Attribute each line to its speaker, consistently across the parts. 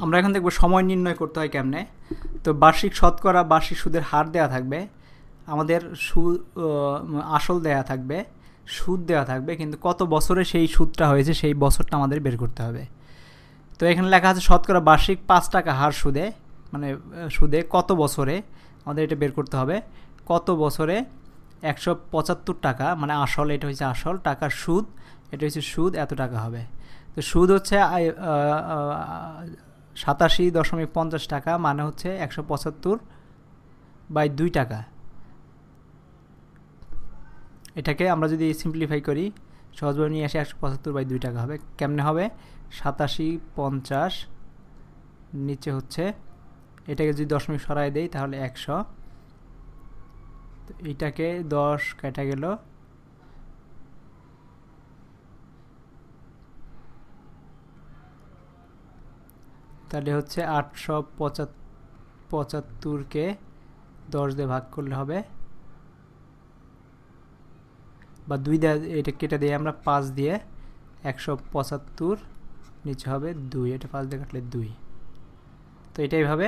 Speaker 1: আমরা এখন দেখব সময় নির্ণয় করতে হয় কেমনে। তো বার্ষিক শতকরা বার্ষিক সুদের হার দেওয়া থাকবে, আমাদের আসল দেওয়া থাকবে, সুদ দেওয়া থাকবে, কিন্তু কত বছরে সেই সুদটা হয়েছে সেই বছরটা আমাদের বের করতে হবে। তো এখানে লেখা আছে শতকরা বার্ষিক 5 টাকা হার সুদে, মানে সুদে কত বছরে আমাদের এটা বের করতে হবে। কত বছরে 175 টাকা, মানে আসল, এটা হচ্ছে আসল টাকার সুদ, এটা হচ্ছে সুদ, এত টাকা হবে। তো সুদ হচ্ছে 87.50 টাকা, মানে হচ্ছে 175/2 টাকা। এটাকে আমরা যদি সিম্পলিফাই করি, সহজভাবে নিয়ে আসি, 175/2 টাকা হবে। কেমনে হবে? 87.50 নিচে হচ্ছে, এটাকে যদি দশমিক সরাই দেই তাহলে 100, এইটাকে 10 কেটে গেল, তাহলে হচ্ছে 875কে 10 দিয়ে ভাগ করলে হবে, বা 2 দিয়ে এটা কেটে দিয়ে আমরা 5 দিয়ে 175 নিচে হবে 2, এটা 5 দিয়ে কাটলে 2। তো এটা এইভাবে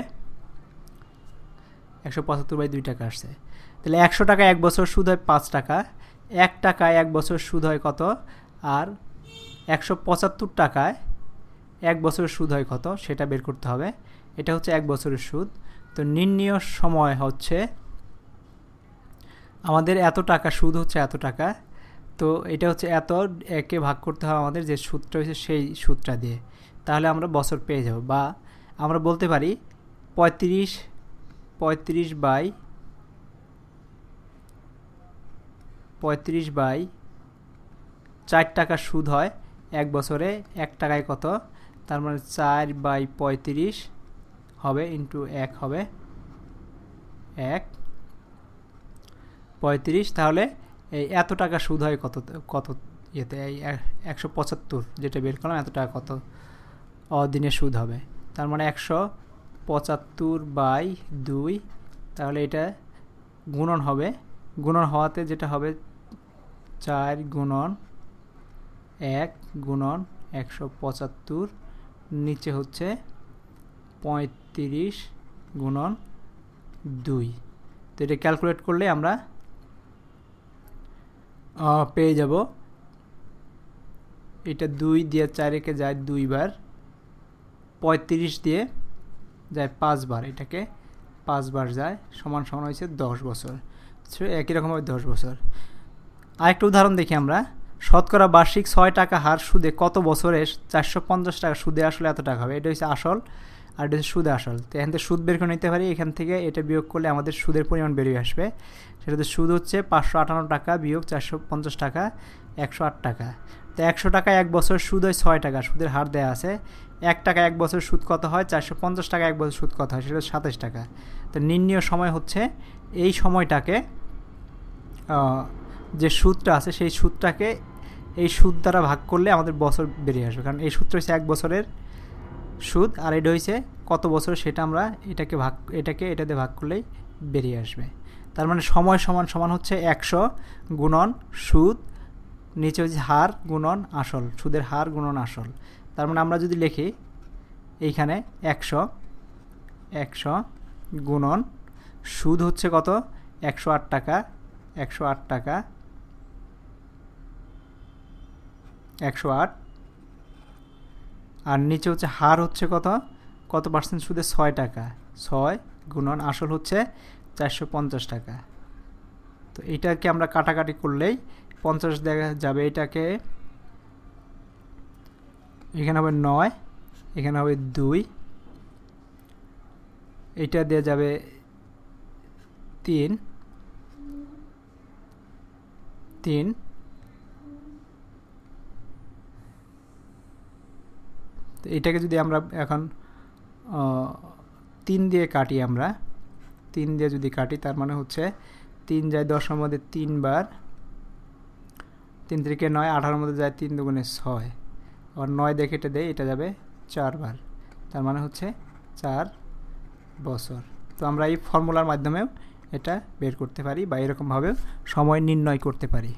Speaker 1: 175/2 টাকা আসছে। তাহলে 100 টাকা 1 বছর সুদ হয় 5 টাকা, 1 টাকায় 1 বছর সুদ হয় কত, আর 175 টাকায় 1 বছরের সুদ হয় কত সেটা বের করতে হবে। এটা হচ্ছে 1 বছরের সুদ। তো নির্ণীয় সময় হচ্ছে আমাদের এত টাকা, সুদ হচ্ছে এত টাকা, তো এটা হচ্ছে এত, একে ভাগ করতে হবে আমাদের যে সুদটা হচ্ছে সেই সুদটা দিয়ে, তাহলে আমরা বছর পেয়ে যাব। বা আমরা বলতে পারি 35/4 টাকা সুদ হয় 1 বছরে, 1 টাকায় কত, তার মানে 4/35 হবে, ইন্টু 1 হবে 1/35। তাহলে এই এত টাকা সুদ হয় কত কত ইয়েতে, এই 175 যেটা বের করলাম, এত টাকা কত দিনে সুদ হবে, তার মানে 175/2, তাহলে এটা গুণন হবে, গুণন হওয়াতে যেটা হবে 4 গুণন 1 গুণন 175, নিচে হচ্ছে 35 গুণন 2। তো এটা ক্যালকুলেট করলে আমরা পেয়ে যাব, এটা 2 দিয়ে 4-কে যায় 2 বার, 35 দিয়ে যায় 5 বার, এটাকে 5 বার যায়, সমান সমান হয়েছে 10 বছর। একই রকমভাবে 10 বছর। আরেকটা উদাহরণ দেখি আমরা। শতকরা বার্ষিক 6 টাকা হার সুদে কত বছরে 450 টাকা সুদে আসলে এত টাকা হবে। এটা হচ্ছে আসল, আর এটা হচ্ছে সুদে আসল। তো এখান থেকে সুদ বের করে নিতে পারি, এখান থেকে এটা বিয়োগ করলে আমাদের সুদের পরিমাণ বেরিয়ে আসবে। সেটাতে সুদ হচ্ছে 558 টাকা বিয়োগ 450 টাকা, 108 টাকা। তো 100 টাকা 1 বছর সুদ হয় 6 টাকা, সুদের হার দেওয়া আছে। 1 টাকা 1 বছর সুদ কত হয়, 450 টাকা 1 বছর সুদ কত হয়, সেটা 27 টাকা। তো নির্ণীয় সময় হচ্ছে এই সময়টাকে, যে সুদটা আছে সেই সুদটাকে এই সুদ দ্বারা ভাগ করলে আমাদের বছর বেরিয়ে আসবে, কারণ এই সূত্র হচ্ছে 1 বছরের সুদ, আর এটা হয়েছে কত বছর সেটা আমরা এটাকে এটাতে ভাগ করলেই বেরিয়ে আসবে। তার মানে সময় সমান সমান হচ্ছে 100 গুণন সুদ, নিচে হচ্ছে হার গুণন আসল, সুদের হার গুণন আসল। তার মানে আমরা যদি লিখি এইখানে 100 গুণন সুদ হচ্ছে কত, 108 টাকা, 108 টাকা, 108, আর নিচে হচ্ছে হার হচ্ছে কত পার্সেন্ট সুদে, 6 টাকা, 6 গুণন আসল হচ্ছে 450 টাকা। তো এইটাকে আমরা কাটাকাটি করলেই 50 দেখা যাবে, এটাকে এখানে হবে 9, এখানে হবে 2, এইটা দেওয়া যাবে 3, তো এটাকে যদি আমরা এখন 3 দিয়ে কাটি, আমরা 3 দিয়ে যদি কাটি, তার মানে হচ্ছে 3 যায় 10-এর মধ্যে 3 বার, 3 থেকে 9, 18-এর মধ্যে যায় 3 দুগুণে 6, আবার 9 দেখে এটা দেয়, এটা যাবে 4 বার, তার মানে হচ্ছে 4 বছর। তো আমরা এই ফর্মুলার মাধ্যমেও এটা বের করতে পারি, বা এরকমভাবেও সময় নির্ণয় করতে পারি।